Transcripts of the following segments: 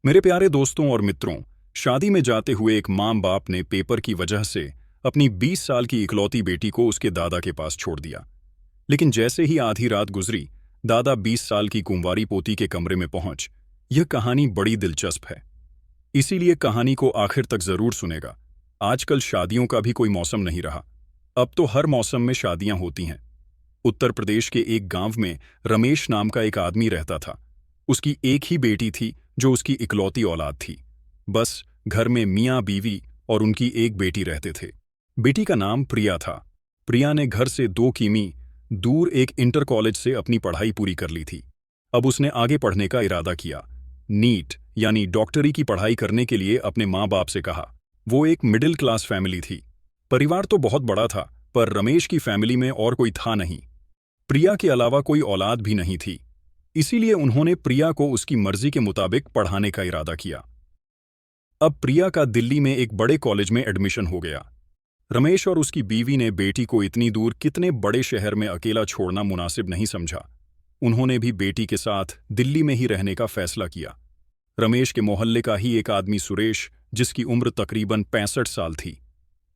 मेरे प्यारे दोस्तों और मित्रों, शादी में जाते हुए एक माँ बाप ने पेपर की वजह से अपनी 20 साल की इकलौती बेटी को उसके दादा के पास छोड़ दिया। लेकिन जैसे ही आधी रात गुजरी, दादा 20 साल की कुंवारी पोती के कमरे में पहुंच। यह कहानी बड़ी दिलचस्प है, इसीलिए कहानी को आखिर तक जरूर सुनेगा। आजकल शादियों का भी कोई मौसम नहीं रहा। अब तो हर मौसम में शादियां होती हैं। उत्तर प्रदेश के एक गांव में रमेश नाम का एक आदमी रहता था। उसकी एक ही बेटी थी जो उसकी इकलौती औलाद थी। बस घर में मियाँ बीवी और उनकी एक बेटी रहते थे। बेटी का नाम प्रिया था। प्रिया ने घर से 2 किमी दूर एक इंटर कॉलेज से अपनी पढ़ाई पूरी कर ली थी। अब उसने आगे पढ़ने का इरादा किया। नीट यानी डॉक्टरी की पढ़ाई करने के लिए अपने माँ बाप से कहा। वो एक मिडिल क्लास फैमिली थी। परिवार तो बहुत बड़ा था, पर रमेश की फैमिली में और कोई था नहीं। प्रिया के अलावा कोई औलाद भी नहीं थी। इसीलिए उन्होंने प्रिया को उसकी मर्जी के मुताबिक पढ़ाने का इरादा किया। अब प्रिया का दिल्ली में एक बड़े कॉलेज में एडमिशन हो गया। रमेश और उसकी बीवी ने बेटी को इतनी दूर कितने बड़े शहर में अकेला छोड़ना मुनासिब नहीं समझा। उन्होंने भी बेटी के साथ दिल्ली में ही रहने का फैसला किया। रमेश के मोहल्ले का ही एक आदमी सुरेश, जिसकी उम्र तकरीबन 65 साल थी,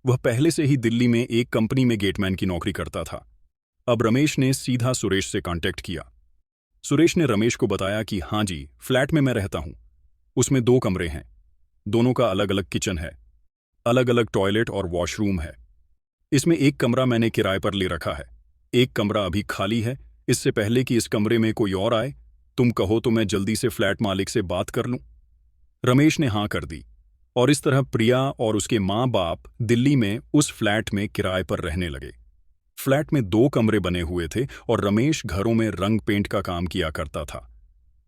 वह पहले से ही दिल्ली में एक कंपनी में गेटमैन की नौकरी करता था। अब रमेश ने सीधा सुरेश से कांटेक्ट किया। सुरेश ने रमेश को बताया कि हाँ जी, फ्लैट में मैं रहता हूँ। उसमें 2 कमरे हैं। दोनों का अलग अलग किचन है, अलग अलग टॉयलेट और वॉशरूम है। इसमें एक कमरा मैंने किराए पर ले रखा है। एक कमरा अभी खाली है। इससे पहले कि इस कमरे में कोई और आए, तुम कहो तो मैं जल्दी से फ्लैट मालिक से बात कर लूं। रमेश ने हाँ कर दी और इस तरह प्रिया और उसके माँ बाप दिल्ली में उस फ्लैट में किराए पर रहने लगे। फ्लैट में 2 कमरे बने हुए थे और रमेश घरों में रंग पेंट का काम किया करता था।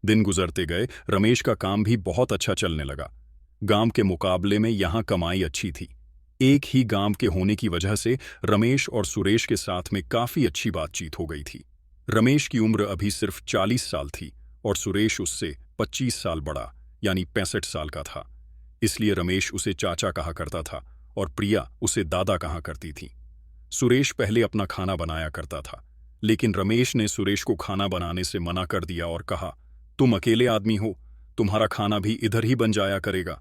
दिन गुजरते गए, रमेश का काम भी बहुत अच्छा चलने लगा। गांव के मुकाबले में यहाँ कमाई अच्छी थी। एक ही गांव के होने की वजह से रमेश और सुरेश के साथ में काफी अच्छी बातचीत हो गई थी। रमेश की उम्र अभी सिर्फ 40 साल थी और सुरेश उससे 25 साल बड़ा यानी 65 साल का था। इसलिए रमेश उसे चाचा कहा करता था और प्रिया उसे दादा कहा करती थी। सुरेश पहले अपना खाना बनाया करता था, लेकिन रमेश ने सुरेश को खाना बनाने से मना कर दिया और कहा, तुम अकेले आदमी हो, तुम्हारा खाना भी इधर ही बन जाया करेगा।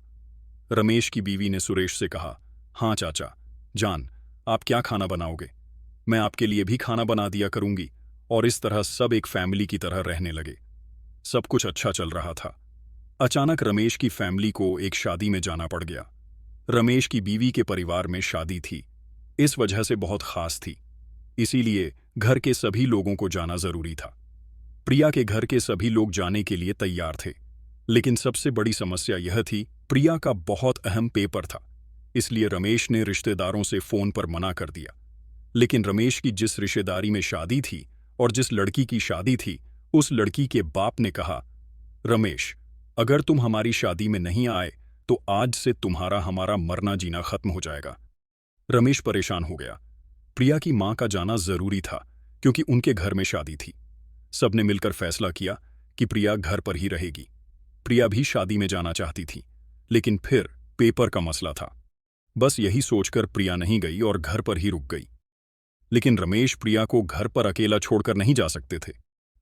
रमेश की बीवी ने सुरेश से कहा, हाँ चाचा जान, आप क्या खाना बनाओगे, मैं आपके लिए भी खाना बना दिया करूंगी। और इस तरह सब एक फैमिली की तरह रहने लगे। सब कुछ अच्छा चल रहा था। अचानक रमेश की फैमिली को एक शादी में जाना पड़ गया। रमेश की बीवी के परिवार में शादी थी, इस वजह से बहुत खास थी। इसीलिए घर के सभी लोगों को जाना जरूरी था। प्रिया के घर के सभी लोग जाने के लिए तैयार थे, लेकिन सबसे बड़ी समस्या यह थी, प्रिया का बहुत अहम पेपर था। इसलिए रमेश ने रिश्तेदारों से फोन पर मना कर दिया। लेकिन रमेश की जिस रिश्तेदारी में शादी थी और जिस लड़की की शादी थी, उस लड़की के बाप ने कहा, रमेश, अगर तुम हमारी शादी में नहीं आए तो आज से तुम्हारा हमारा मरना जीना खत्म हो जाएगा। रमेश परेशान हो गया। प्रिया की मां का जाना जरूरी था, क्योंकि उनके घर में शादी थी। सबने मिलकर फैसला किया कि प्रिया घर पर ही रहेगी। प्रिया भी शादी में जाना चाहती थी, लेकिन फिर पेपर का मसला था। बस यही सोचकर प्रिया नहीं गई और घर पर ही रुक गई। लेकिन रमेश प्रिया को घर पर अकेला छोड़कर नहीं जा सकते थे।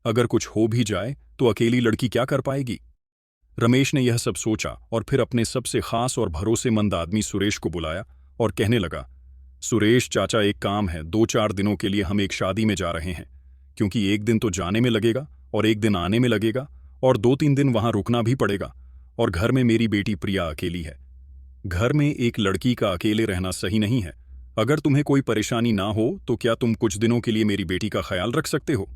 अगर कुछ हो भी जाए तो अकेली लड़की क्या कर पाएगी। रमेश ने यह सब सोचा और फिर अपने सबसे खास और भरोसेमंद आदमी सुरेश को बुलाया और कहने लगा, सुरेश चाचा, एक काम है, 2-4 दिनों के लिए हम एक शादी में जा रहे हैं। क्योंकि एक दिन तो जाने में लगेगा और एक दिन आने में लगेगा और 2-3 दिन वहां रुकना भी पड़ेगा। और घर में मेरी बेटी प्रिया अकेली है। घर में एक लड़की का अकेले रहना सही नहीं है। अगर तुम्हें कोई परेशानी ना हो तो क्या तुम कुछ दिनों के लिए मेरी बेटी का ख्याल रख सकते हो।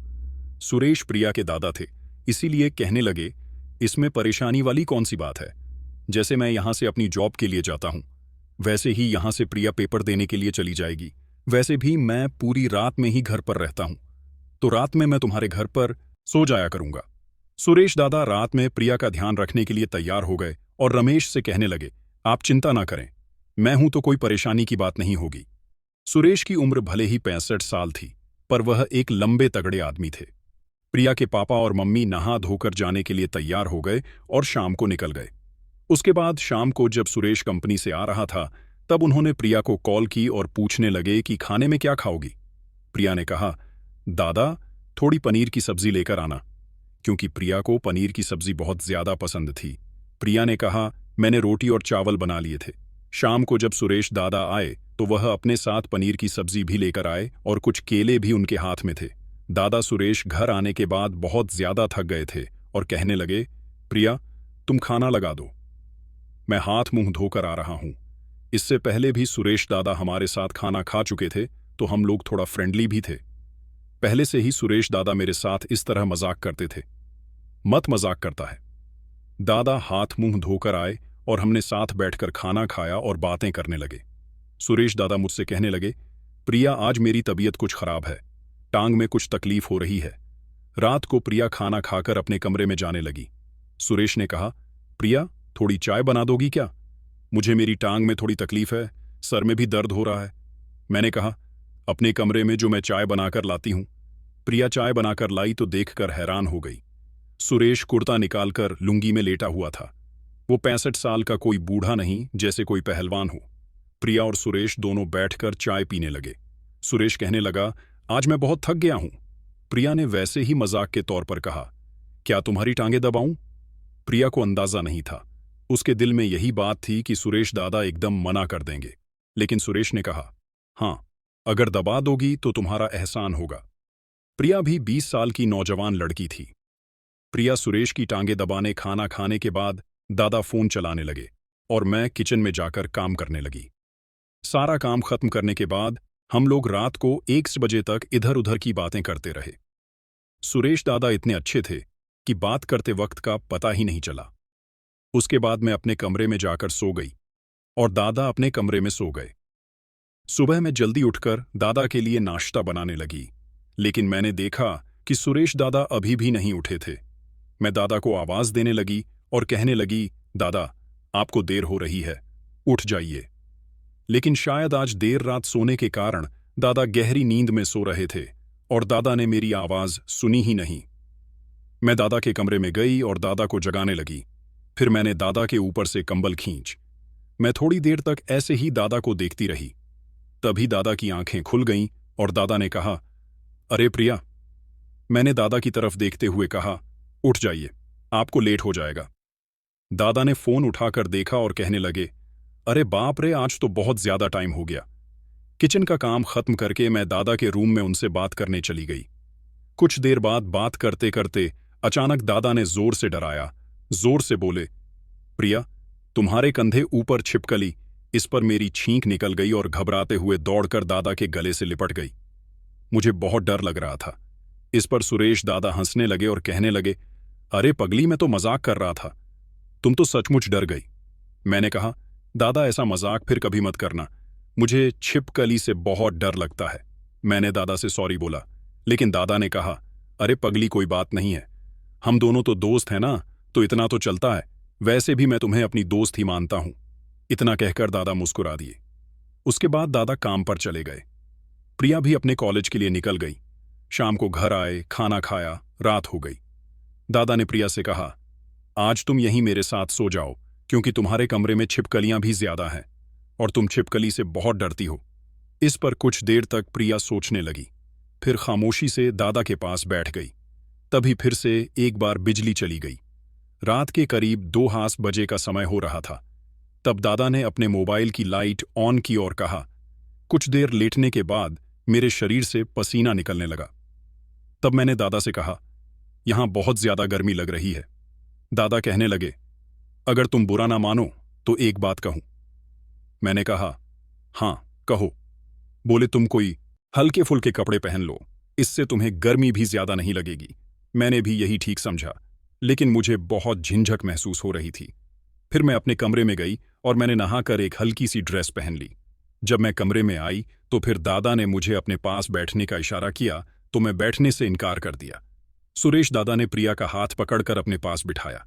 सुरेश प्रिया के दादा थे, इसीलिए कहने लगे, इसमें परेशानी वाली कौन सी बात है। जैसे मैं यहां से अपनी जॉब के लिए जाता हूं, वैसे ही यहां से प्रिया पेपर देने के लिए चली जाएगी। वैसे भी मैं पूरी रात में ही घर पर रहता हूं, तो रात में मैं तुम्हारे घर पर सो जाया करूंगा। सुरेश दादा रात में प्रिया का ध्यान रखने के लिए तैयार हो गए और रमेश से कहने लगे, आप चिंता ना करें, मैं हूं तो कोई परेशानी की बात नहीं होगी। सुरेश की उम्र भले ही 65 साल थी, पर वह एक लंबे तगड़े आदमी थे। प्रिया के पापा और मम्मी नहा धोकर जाने के लिए तैयार हो गए और शाम को निकल गए। उसके बाद शाम को जब सुरेश कंपनी से आ रहा था, तब उन्होंने प्रिया को कॉल की और पूछने लगे कि खाने में क्या खाओगी। प्रिया ने कहा, दादा थोड़ी पनीर की सब्जी लेकर आना, क्योंकि प्रिया को पनीर की सब्जी बहुत ज्यादा पसंद थी। प्रिया ने कहा, मैंने रोटी और चावल बना लिए थे। शाम को जब सुरेश दादा आए तो वह अपने साथ पनीर की सब्जी भी लेकर आए और कुछ केले भी उनके हाथ में थे। दादा सुरेश घर आने के बाद बहुत ज्यादा थक गए थे और कहने लगे, प्रिया, तुम खाना लगा दो, मैं हाथ मुंह धोकर आ रहा हूं। इससे पहले भी सुरेश दादा हमारे साथ खाना खा चुके थे तो हम लोग थोड़ा फ्रेंडली भी थे। पहले से ही सुरेश दादा मेरे साथ इस तरह मजाक करते थे। मत मजाक करता है। दादा हाथ मुंह धोकर आए और हमने साथ बैठकर खाना खाया और बातें करने लगे। सुरेश दादा मुझसे कहने लगे, प्रिया, आज मेरी तबीयत कुछ खराब है, टांग में कुछ तकलीफ हो रही है। रात को प्रिया खाना खाकर अपने कमरे में जाने लगी। सुरेश ने कहा, प्रिया, थोड़ी चाय बना दोगी क्या? मुझे मेरी टांग में थोड़ी तकलीफ है, सर में भी दर्द हो रहा है। मैंने कहा, अपने कमरे में जो मैं चाय बनाकर लाती हूं। प्रिया चाय बनाकर लाई तो देखकर हैरान हो गई। सुरेश कुर्ता निकालकर लुंगी में लेटा हुआ था। वो 65 साल का कोई बूढ़ा नहीं, जैसे कोई पहलवान हो। प्रिया और सुरेश दोनों बैठकर चाय पीने लगे। सुरेश कहने लगा, आज मैं बहुत थक गया हूं। प्रिया ने वैसे ही मजाक के तौर पर कहा, क्या तुम्हारी टांगें दबाऊं? प्रिया को अंदाजा नहीं था। उसके दिल में यही बात थी कि सुरेश दादा एकदम मना कर देंगे। लेकिन सुरेश ने कहा, हां, अगर दबा दोगी तो तुम्हारा एहसान होगा। प्रिया भी 20 साल की नौजवान लड़की थी। प्रिया सुरेश की टांगें दबाने खाना खाने के बाद दादा फोन चलाने लगे और मैं किचन में जाकर काम करने लगी। सारा काम खत्म करने के बाद हम लोग रात को 1 बजे तक इधर उधर की बातें करते रहे। सुरेश दादा इतने अच्छे थे कि बात करते वक्त का पता ही नहीं चला। उसके बाद मैं अपने कमरे में जाकर सो गई और दादा अपने कमरे में सो गए। सुबह मैं जल्दी उठकर दादा के लिए नाश्ता बनाने लगी, लेकिन मैंने देखा कि सुरेश दादा अभी भी नहीं उठे थे। मैं दादा को आवाज देने लगी और कहने लगी, दादा, आपको देर हो रही है, उठ जाइए। लेकिन शायद आज देर रात सोने के कारण दादा गहरी नींद में सो रहे थे और दादा ने मेरी आवाज सुनी ही नहीं। मैं दादा के कमरे में गई और दादा को जगाने लगी। फिर मैंने दादा के ऊपर से कंबल खींच। मैं थोड़ी देर तक ऐसे ही दादा को देखती रही। तभी दादा की आंखें खुल गईं और दादा ने कहा, अरे प्रिया। मैंने दादा की तरफ देखते हुए कहा, उठ जाइए, आपको लेट हो जाएगा। दादा ने फोन उठाकर देखा और कहने लगे, अरे बाप रे, आज तो बहुत ज्यादा टाइम हो गया। किचन का काम खत्म करके मैं दादा के रूम में उनसे बात करने चली गई। कुछ देर बाद बात करते करते अचानक दादा ने जोर से डराया, जोर से बोले, प्रिया, तुम्हारे कंधे ऊपर छिपकली। इस पर मेरी छींक निकल गई और घबराते हुए दौड़कर दादा के गले से लिपट गई। मुझे बहुत डर लग रहा था। इस पर सुरेश दादा हंसने लगे और कहने लगे, अरे पगली, मैं तो मजाक कर रहा था, तुम तो सचमुच डर गई। मैंने कहा, दादा, ऐसा मजाक फिर कभी मत करना, मुझे छिपकली से बहुत डर लगता है। मैंने दादा से सॉरी बोला, लेकिन दादा ने कहा, अरे पगली, कोई बात नहीं है, हम दोनों तो दोस्त हैं ना, तो इतना तो चलता है। वैसे भी मैं तुम्हें अपनी दोस्त ही मानता हूं। इतना कहकर दादा मुस्कुरा दिए। उसके बाद दादा काम पर चले गए। प्रिया भी अपने कॉलेज के लिए निकल गई। शाम को घर आए, खाना खाया, रात हो गई। दादा ने प्रिया से कहा, आज तुम यहीं मेरे साथ सो जाओ, क्योंकि तुम्हारे कमरे में छिपकलियां भी ज्यादा हैं और तुम छिपकली से बहुत डरती हो। इस पर कुछ देर तक प्रिया सोचने लगी, फिर खामोशी से दादा के पास बैठ गई। तभी फिर से एक बार बिजली चली गई। रात के करीब 2 बजे का समय हो रहा था। तब दादा ने अपने मोबाइल की लाइट ऑन की और कहा, कुछ देर लेटने के बाद मेरे शरीर से पसीना निकलने लगा। तब मैंने दादा से कहा, यहां बहुत ज्यादा गर्मी लग रही है। दादा कहने लगे, अगर तुम बुरा ना मानो तो एक बात कहूं। मैंने कहा, हां, कहो। बोले, तुम कोई हल्के फुल्के कपड़े पहन लो, इससे तुम्हें गर्मी भी ज्यादा नहीं लगेगी। मैंने भी यही ठीक समझा, लेकिन मुझे बहुत झिंझक महसूस हो रही थी। फिर मैं अपने कमरे में गई और मैंने नहाकर एक हल्की सी ड्रेस पहन ली। जब मैं कमरे में आई तो फिर दादा ने मुझे अपने पास बैठने का इशारा किया तो मैं बैठने से इनकार कर दिया। सुरेश दादा ने प्रिया का हाथ पकड़कर अपने पास बिठाया।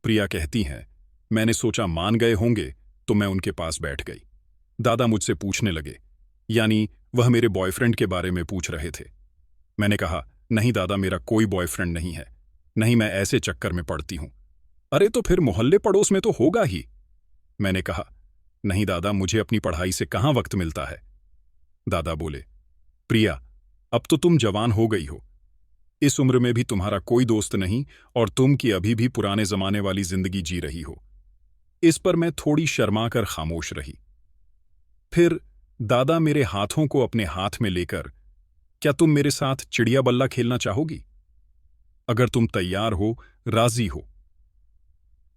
प्रिया कहती हैं, मैंने सोचा मान गए होंगे तो मैं उनके पास बैठ गई। दादा मुझसे पूछने लगे, यानी वह मेरे बॉयफ्रेंड के बारे में पूछ रहे थे। मैंने कहा, नहीं दादा, मेरा कोई बॉयफ्रेंड नहीं है, नहीं मैं ऐसे चक्कर में पड़ती हूं। अरे तो फिर मोहल्ले पड़ोस में तो होगा ही। मैंने कहा, नहीं दादा, मुझे अपनी पढ़ाई से कहां वक्त मिलता है। दादा बोले, प्रिया, अब तो तुम जवान हो गई हो, इस उम्र में भी तुम्हारा कोई दोस्त नहीं और तुम की अभी भी पुराने जमाने वाली जिंदगी जी रही हो। इस पर मैं थोड़ी शर्मा कर खामोश रही। फिर दादा मेरे हाथों को अपने हाथ में लेकर, क्या तुम मेरे साथ चिड़िया बल्ला खेलना चाहोगी? अगर तुम तैयार हो, राजी हो।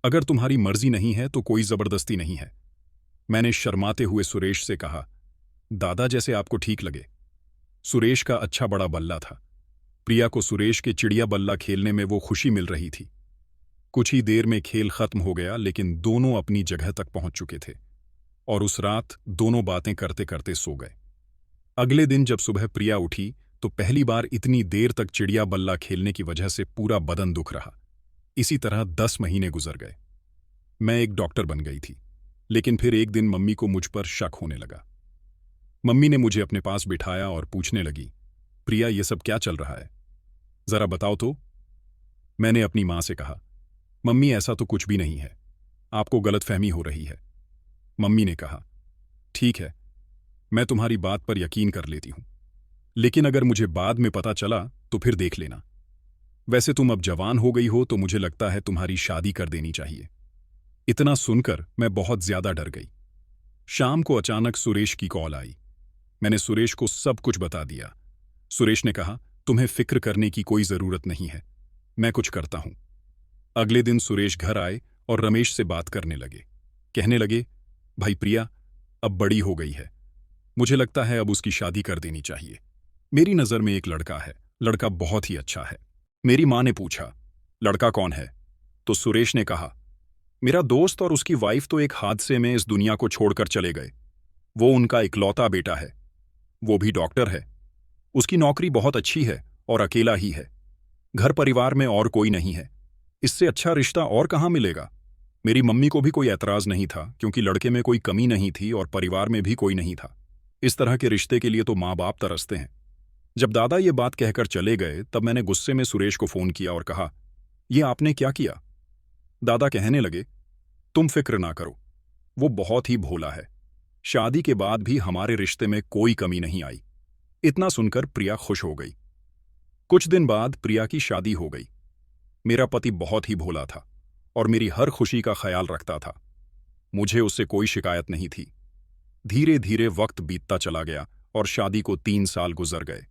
अगर तुम्हारी मर्जी नहीं है तो कोई जबरदस्ती नहीं है। मैंने शर्माते हुए सुरेश से कहा, दादा जैसे आपको ठीक लगे। सुरेश का अच्छा बड़ा बल्ला था। प्रिया को सुरेश के चिड़िया बल्ला खेलने में वो खुशी मिल रही थी। कुछ ही देर में खेल खत्म हो गया, लेकिन दोनों अपनी जगह तक पहुंच चुके थे और उस रात दोनों बातें करते करते सो गए। अगले दिन जब सुबह प्रिया उठी तो पहली बार इतनी देर तक चिड़िया बल्ला खेलने की वजह से पूरा बदन दुख रहा। इसी तरह 10 महीने गुजर गए। मैं एक डॉक्टर बन गई थी, लेकिन फिर एक दिन मम्मी को मुझ पर शक होने लगा। मम्मी ने मुझे अपने पास बिठाया और पूछने लगी, प्रिया ये सब क्या चल रहा है, जरा बताओ तो। मैंने अपनी मां से कहा, मम्मी ऐसा तो कुछ भी नहीं है, आपको गलतफहमी हो रही है। मम्मी ने कहा, ठीक है, मैं तुम्हारी बात पर यकीन कर लेती हूं, लेकिन अगर मुझे बाद में पता चला तो फिर देख लेना। वैसे तुम अब जवान हो गई हो तो मुझे लगता है तुम्हारी शादी कर देनी चाहिए। इतना सुनकर मैं बहुत ज्यादा डर गई। शाम को अचानक सुरेश की कॉल आई। मैंने सुरेश को सब कुछ बता दिया। सुरेश ने कहा, तुम्हें फिक्र करने की कोई जरूरत नहीं है, मैं कुछ करता हूं। अगले दिन सुरेश घर आए और रमेश से बात करने लगे। कहने लगे, भाई प्रिया अब बड़ी हो गई है, मुझे लगता है अब उसकी शादी कर देनी चाहिए। मेरी नज़र में एक लड़का है, लड़का बहुत ही अच्छा है। मेरी मां ने पूछा, लड़का कौन है? तो सुरेश ने कहा, मेरा दोस्त और उसकी वाइफ तो एक हादसे में इस दुनिया को छोड़कर चले गए। वो उनका इकलौता बेटा है, वो भी डॉक्टर है। उसकी नौकरी बहुत अच्छी है और अकेला ही है। घर परिवार में और कोई नहीं है। इससे अच्छा रिश्ता और कहाँ मिलेगा? मेरी मम्मी को भी कोई ऐतराज नहीं था, क्योंकि लड़के में कोई कमी नहीं थी और परिवार में भी कोई नहीं था। इस तरह के रिश्ते के लिए तो माँ बाप तरसते हैं। जब दादा ये बात कहकर चले गए तब मैंने गुस्से में सुरेश को फोन किया और कहा, ये आपने क्या किया? दादा कहने लगे, तुम फिक्र ना करो, वो बहुत ही भोला है। शादी के बाद भी हमारे रिश्ते में कोई कमी नहीं आई। इतना सुनकर प्रिया खुश हो गई। कुछ दिन बाद प्रिया की शादी हो गई। मेरा पति बहुत ही भोला था और मेरी हर खुशी का ख्याल रखता था। मुझे उससे कोई शिकायत नहीं थी। धीरे धीरे वक्त बीतता चला गया और शादी को 3 साल गुजर गए।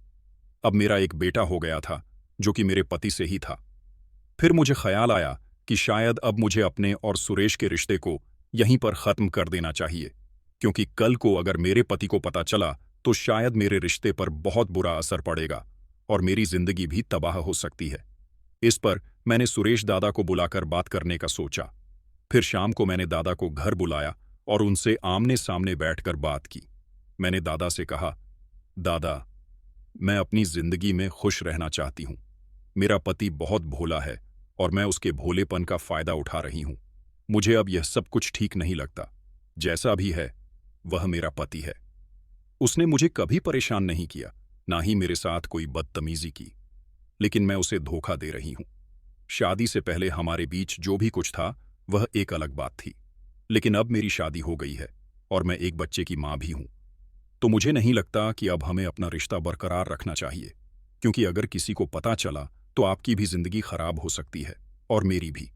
अब मेरा एक बेटा हो गया था, जो कि मेरे पति से ही था। फिर मुझे ख्याल आया कि शायद अब मुझे अपने और सुरेश के रिश्ते को यहीं पर खत्म कर देना चाहिए, क्योंकि कल को अगर मेरे पति को पता चला तो शायद मेरे रिश्ते पर बहुत बुरा असर पड़ेगा और मेरी जिंदगी भी तबाह हो सकती है। इस पर मैंने सुरेश दादा को बुलाकर बात करने का सोचा। फिर शाम को मैंने दादा को घर बुलाया और उनसे आमने सामने बैठकर बात की। मैंने दादा से कहा, दादा, मैं अपनी जिंदगी में खुश रहना चाहती हूं। मेरा पति बहुत भोला है और मैं उसके भोलेपन का फायदा उठा रही हूं। मुझे अब यह सब कुछ ठीक नहीं लगता। जैसा भी है, वह मेरा पति है। उसने मुझे कभी परेशान नहीं किया, ना ही मेरे साथ कोई बदतमीजी की, लेकिन मैं उसे धोखा दे रही हूं। शादी से पहले हमारे बीच जो भी कुछ था वह एक अलग बात थी, लेकिन अब मेरी शादी हो गई है और मैं एक बच्चे की मां भी हूं। तो मुझे नहीं लगता कि अब हमें अपना रिश्ता बरकरार रखना चाहिए, क्योंकि अगर किसी को पता चला तो आपकी भी जिंदगी खराब हो सकती है और मेरी भी।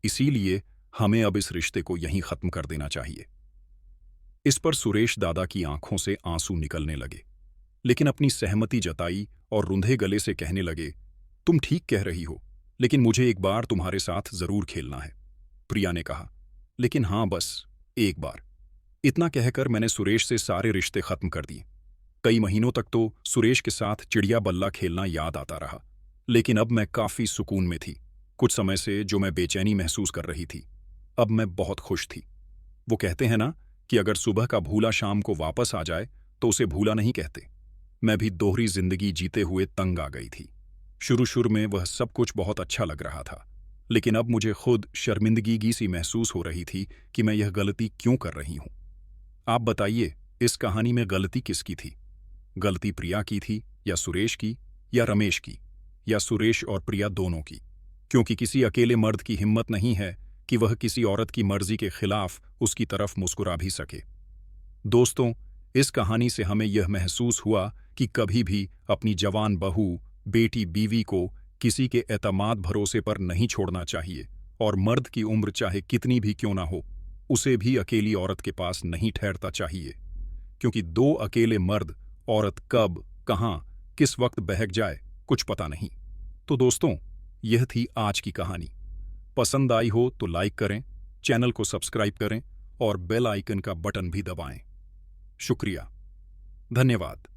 इसीलिए हमें अब इस रिश्ते को यहीं खत्म कर देना चाहिए। इस पर सुरेश दादा की आंखों से आंसू निकलने लगे, लेकिन अपनी सहमति जताई और रुंधे गले से कहने लगे, तुम ठीक कह रही हो, लेकिन मुझे एक बार तुम्हारे साथ जरूर खेलना है। प्रिया ने कहा, लेकिन हाँ, बस एक बार। इतना कहकर मैंने सुरेश से सारे रिश्ते खत्म कर दिए। कई महीनों तक तो सुरेश के साथ चिड़िया बल्ला खेलना याद आता रहा, लेकिन अब मैं काफी सुकून में थी। कुछ समय से जो मैं बेचैनी महसूस कर रही थी, अब मैं बहुत खुश थी। वो कहते हैं ना कि अगर सुबह का भूला शाम को वापस आ जाए तो उसे भूला नहीं कहते। मैं भी दोहरी जिंदगी जीते हुए तंग आ गई थी। शुरू शुरू में वह सब कुछ बहुत अच्छा लग रहा था, लेकिन अब मुझे खुद शर्मिंदगी सी महसूस हो रही थी कि मैं यह गलती क्यों कर रही हूं। आप बताइए, इस कहानी में गलती किसकी थी? गलती प्रिया की थी या सुरेश की या रमेश की या सुरेश और प्रिया दोनों की? क्योंकि किसी अकेले मर्द की हिम्मत नहीं है कि वह किसी औरत की मर्जी के खिलाफ उसकी तरफ मुस्कुरा भी सके। दोस्तों, इस कहानी से हमें यह महसूस हुआ कि कभी भी अपनी जवान बहू बेटी बीवी को किसी के एतमाद भरोसे पर नहीं छोड़ना चाहिए, और मर्द की उम्र चाहे कितनी भी क्यों ना हो, उसे भी अकेली औरत के पास नहीं ठहरता चाहिए, क्योंकि दो अकेले मर्द औरत कब, कहां, किस वक्त बहक जाए कुछ पता नहीं। तो दोस्तों, यह थी आज की कहानी। पसंद आई हो तो लाइक करें, चैनल को सब्सक्राइब करें और बेल आइकन का बटन भी दबाएं। शुक्रिया, धन्यवाद।